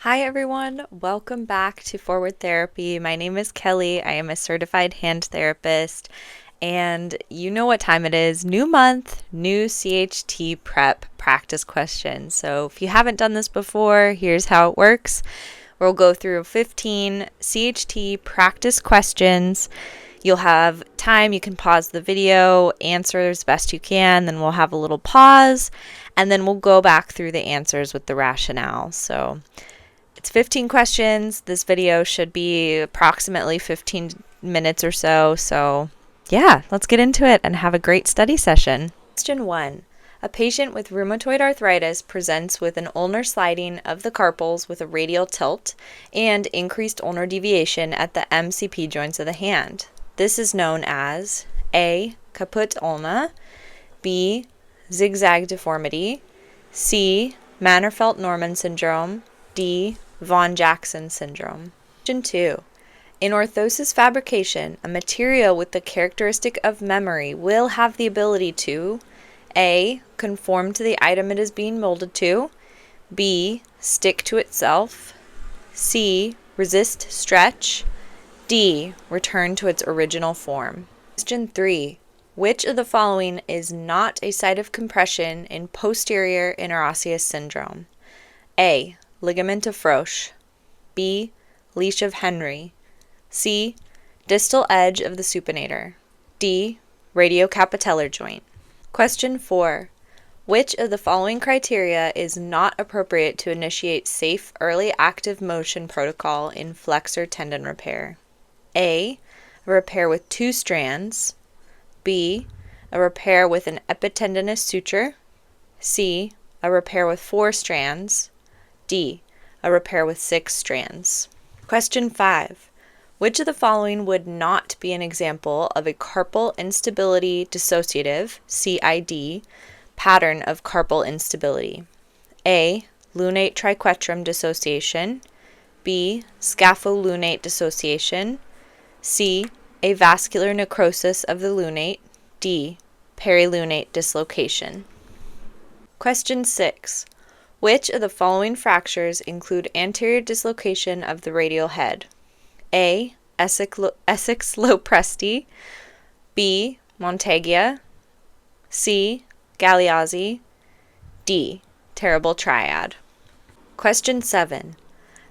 Hi everyone, welcome back to Forward Therapy. My name is Kelly. I am a certified hand therapist, and you know what time it is. New month, new CHT prep practice questions. So if you haven't done this before, here's how it works. We'll go through 15 CHT practice questions. You'll have time, you can pause the video, answer as best you can, then we'll have a little pause, and then we'll go back through the answers with the rationale. So it's 15 questions. This video should be approximately 15 minutes or so. So yeah, let's get into it and have a great study session. Question 1. A patient with rheumatoid arthritis presents with an ulnar sliding of the carpals with a radial tilt and increased ulnar deviation at the MCP joints of the hand. This is known as A. Caput ulna, B. Zigzag deformity, C. Mannerfelt-Norman syndrome, D. Von Jackson syndrome. Question 2. In orthosis fabrication, a material with the characteristic of memory will have the ability to A. Conform to the item it is being molded to, B. Stick to itself, C. Resist stretch, D. Return to its original form. Question 3. Which of the following is not a site of compression in posterior interosseous syndrome? A. Ligament of Frosch, B. Leash of Henry, C. Distal edge of the supinator, D. Radiocapitellar joint. Question 4. Which of the following criteria is not appropriate to initiate safe early active motion protocol in flexor tendon repair? A. A repair with 2 strands, B. A repair with an epitendinous suture, C. A repair with 4 strands, D. A repair with 6 strands. Question 5. Which of the following would not be an example of a carpal instability dissociative, CID, pattern of carpal instability? A. Lunate triquetrum dissociation, B. Scapholunate dissociation, C. Avascular necrosis of the lunate, D. Perilunate dislocation. Question 6. Which of the following fractures include anterior dislocation of the radial head? A. Essex Lopresti, B. Montagia, C. Galeazzi, D. Terrible triad. Question 7.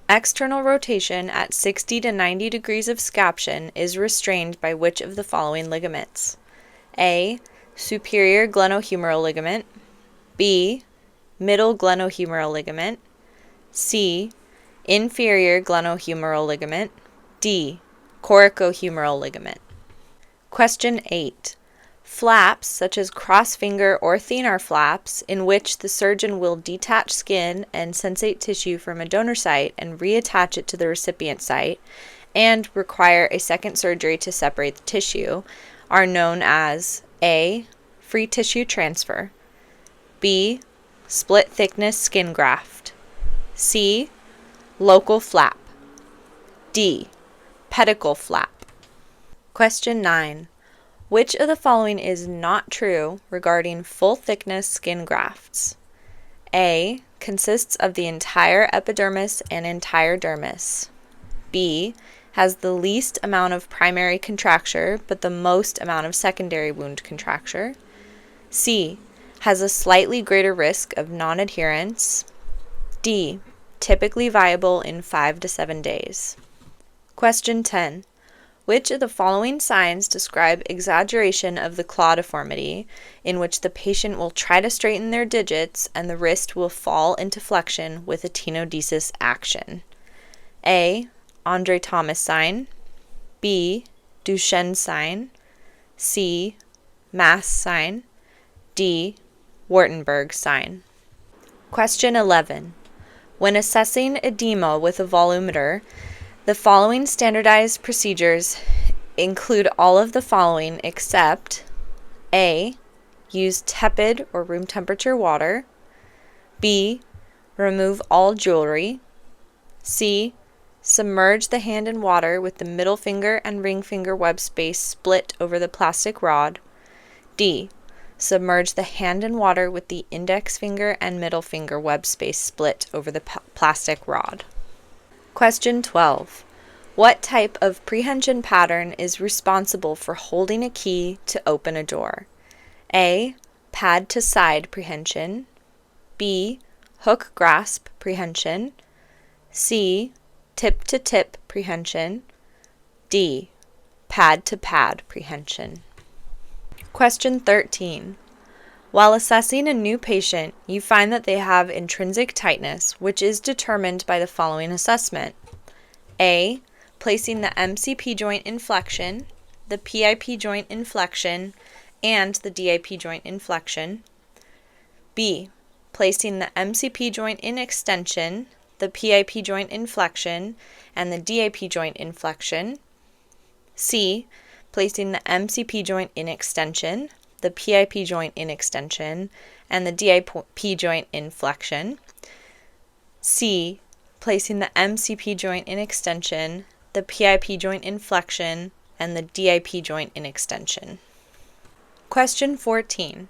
External rotation at 60 to 90 degrees of scaption is restrained by which of the following ligaments? A. Superior glenohumeral ligament, B. Middle glenohumeral ligament, C. Inferior glenohumeral ligament, D. Coracohumeral ligament. Question 8. Flaps, such as cross-finger or thenar flaps, in which the surgeon will detach skin and sensate tissue from a donor site and reattach it to the recipient site, and require a second surgery to separate the tissue, are known as A. Free tissue transfer, B. Split thickness skin graft, C. Local flap, D. Pedicle flap. Question 9. Which of the following is not true regarding full thickness skin grafts? A. Consists of the entire epidermis and entire dermis, B. Has the least amount of primary contracture but the most amount of secondary wound contracture, C. Has a slightly greater risk of non-adherence, D. Typically viable in 5 to 7 days. Question 10. Which of the following signs describe exaggeration of the claw deformity, in which the patient will try to straighten their digits and the wrist will fall into flexion with a tenodesis action? A. Andre Thomas sign, B. Duchenne sign, C. Mass sign, D. Wartenberg sign. Question 11. When assessing edema with a volumeter, the following standardized procedures include all of the following except A. Use tepid or room temperature water, B. Remove all jewelry, C. Submerge the hand in water with the middle finger and ring finger web space split over the plastic rod, D. Submerge the hand in water with the index finger and middle finger web space split over the plastic rod. Question 12. What type of prehension pattern is responsible for holding a key to open a door? A. Pad to side prehension. B. Hook grasp prehension. C. Tip to tip prehension. D. Pad to pad prehension. Question 13. While assessing a new patient, you find that they have intrinsic tightness, which is determined by the following assessment. A. Placing the MCP joint inflection, the PIP joint inflection, and the DIP joint inflection. B. Placing the MCP joint in extension, the PIP joint inflection, and the DIP joint inflection. C. Placing the MCP joint in extension, the PIP joint in extension, and the DIP joint inflection. C. Placing the MCP joint in extension, the PIP joint inflection, and the DIP joint in extension. Question 14.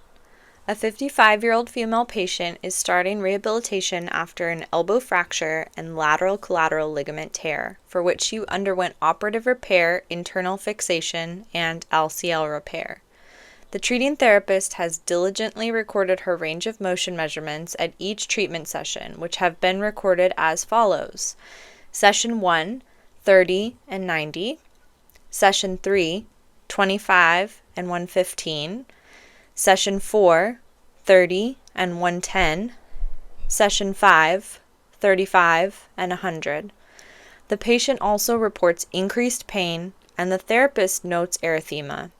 A 55-year-old female patient is starting rehabilitation after an elbow fracture and lateral collateral ligament tear, for which she underwent operative repair, internal fixation, and LCL repair. The treating therapist has diligently recorded her range of motion measurements at each treatment session, which have been recorded as follows. Session 1, 30 and 90. Session 3, 25 and 115. Session 4, 30 and 110. Session 5, 35 and 100. The patient also reports increased pain, and the therapist notes erythema.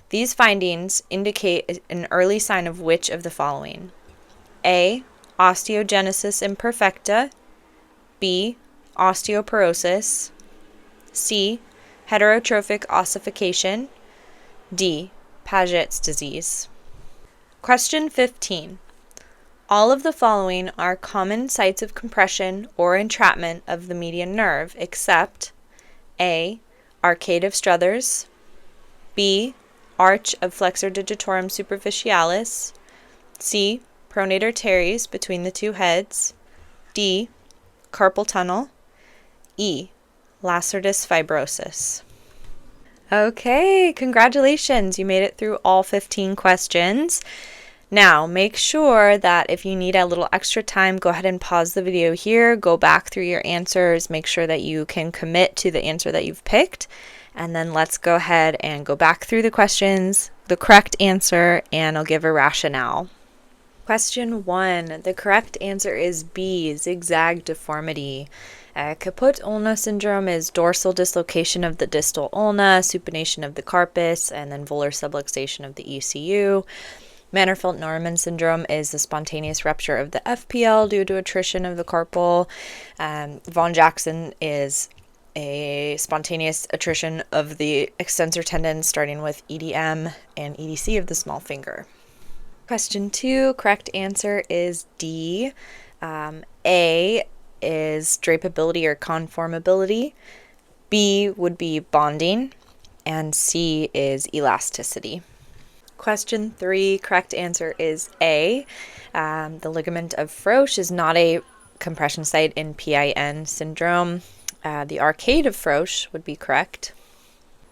These findings indicate an early sign of which of the following? A. Osteogenesis imperfecta. B. Osteoporosis. C. Heterotrophic ossification. D. Paget's disease. Question 15. All of the following are common sites of compression or entrapment of the median nerve except A. Arcade of Struthers. B. Arch of flexor digitorum superficialis. C. Pronator teres between the two heads. D. Carpal tunnel. E. Lacertus fibrosis. Okay, congratulations. You made it through all 15 questions. Now, make sure that if you need a little extra time, go ahead and pause the video here, go back through your answers, make sure that you can commit to the answer that you've picked, and then let's go ahead and go back through the questions, the correct answer, and I'll give a rationale. Question 1. The correct answer is B, zigzag deformity. Caput ulna syndrome is dorsal dislocation of the distal ulna, supination of the carpus, and then volar subluxation of the ECU. Mannerfeld-Norman syndrome is the spontaneous rupture of the FPL due to attrition of the carpal. Von Jackson is a spontaneous attrition of the extensor tendon starting with EDM and EDC of the small finger. Question 2, correct answer is D. A is drapability or conformability. B would be bonding. And C is elasticity. Question 3, correct answer is A. The ligament of Frosch is not a compression site in PIN syndrome. The arcade of Frosch would be correct.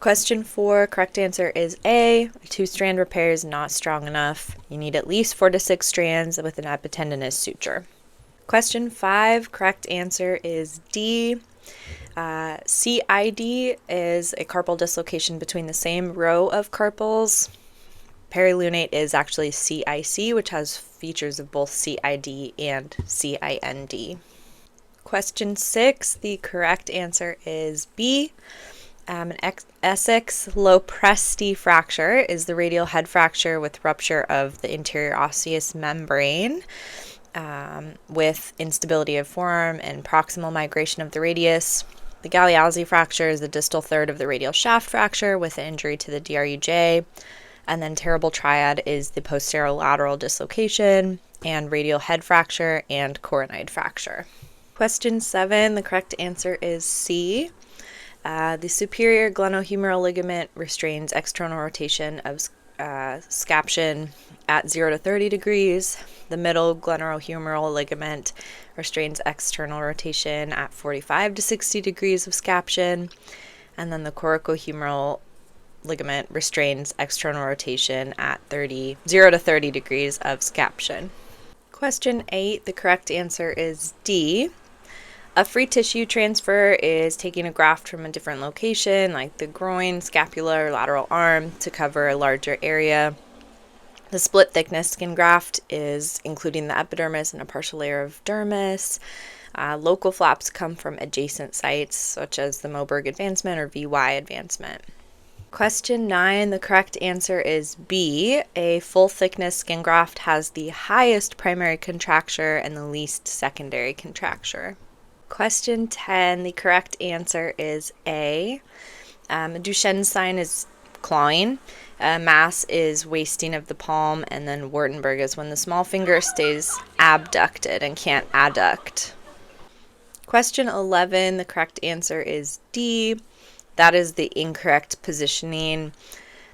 Question 4, correct answer is A. A 2-strand repair is not strong enough. You need at least 4 to 6 strands with an epitendinous suture. Question 5, correct answer is D. CID is a carpal dislocation between the same row of carpals. Perilunate is actually CIC, which has features of both CID and CIND. Question 6, the correct answer is B. An Essex Lopresti fracture is the radial head fracture with rupture of the interior osseous membrane with instability of forearm and proximal migration of the radius. The Galeazzi fracture is the distal third of the radial shaft fracture with an injury to the DRUJ. And then terrible triad is the posterolateral dislocation and radial head fracture and coronoid fracture. Question 7, the correct answer is C. The superior glenohumeral ligament restrains external rotation of scaption at 0 to 30 degrees. The middle glenohumeral ligament restrains external rotation at 45 to 60 degrees of scaption, and then the coracohumeral ligament restrains external rotation at 0 to 30 degrees of scaption. Question 8, the correct answer is D. A free tissue transfer is taking a graft from a different location, like the groin, scapula, or lateral arm, to cover a larger area. The split thickness skin graft is including the epidermis and a partial layer of dermis. Local flaps come from adjacent sites, such as the Moberg advancement or VY advancement. Question 9, the correct answer is B. A full thickness skin graft has the highest primary contracture and the least secondary contracture. Question 10, the correct answer is A. Duchenne's sign is clawing. Mass is wasting of the palm, and then Wartenberg is when the small finger stays abducted and can't adduct. Question 11, the correct answer is D. That is the incorrect positioning.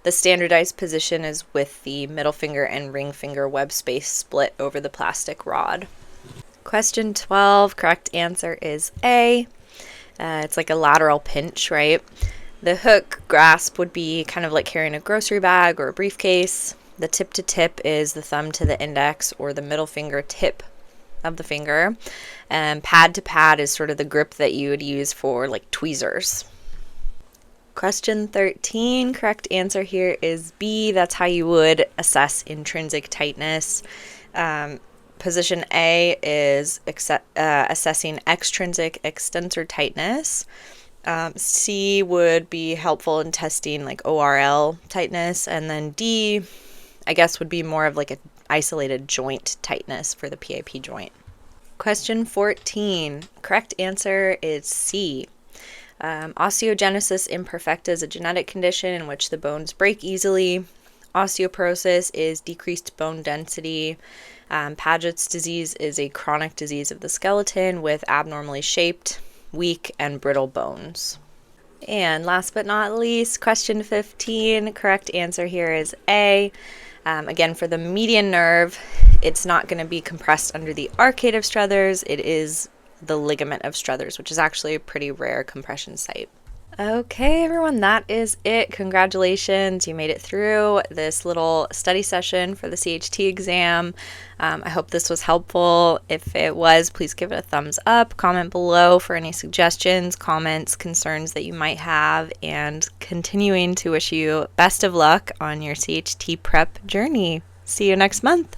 The standardized position is with the middle finger and ring finger web space split over the plastic rod. Question 12, correct answer is A. It's like a lateral pinch, right? The hook grasp would be kind of like carrying a grocery bag or a briefcase. The tip to tip is the thumb to the index or the middle finger tip of the finger. And pad to pad is sort of the grip that you would use for like tweezers. Question 13, correct answer here is B. That's how you would assess intrinsic tightness. Position A is assessing extrinsic extensor tightness. C would be helpful in testing like ORL tightness. And then D, I guess, would be more of like an isolated joint tightness for the PIP joint. Question 14, correct answer is C. Osteogenesis imperfecta is a genetic condition in which the bones break easily. Osteoporosis is decreased bone density. Paget's disease is a chronic disease of the skeleton with abnormally shaped, weak, and brittle bones. And last but not least, question 15, correct answer here is A. Again, for the median nerve, it's not going to be compressed under the arcade of Struthers. It is the ligament of Struthers, which is actually a pretty rare compression site. Okay, everyone, that is it. Congratulations. You made it through this little study session for the CHT exam. I hope this was helpful. If it was, please give it a thumbs up. Comment below for any suggestions, comments, concerns that you might have, and continuing to wish you best of luck on your CHT prep journey. See you next month.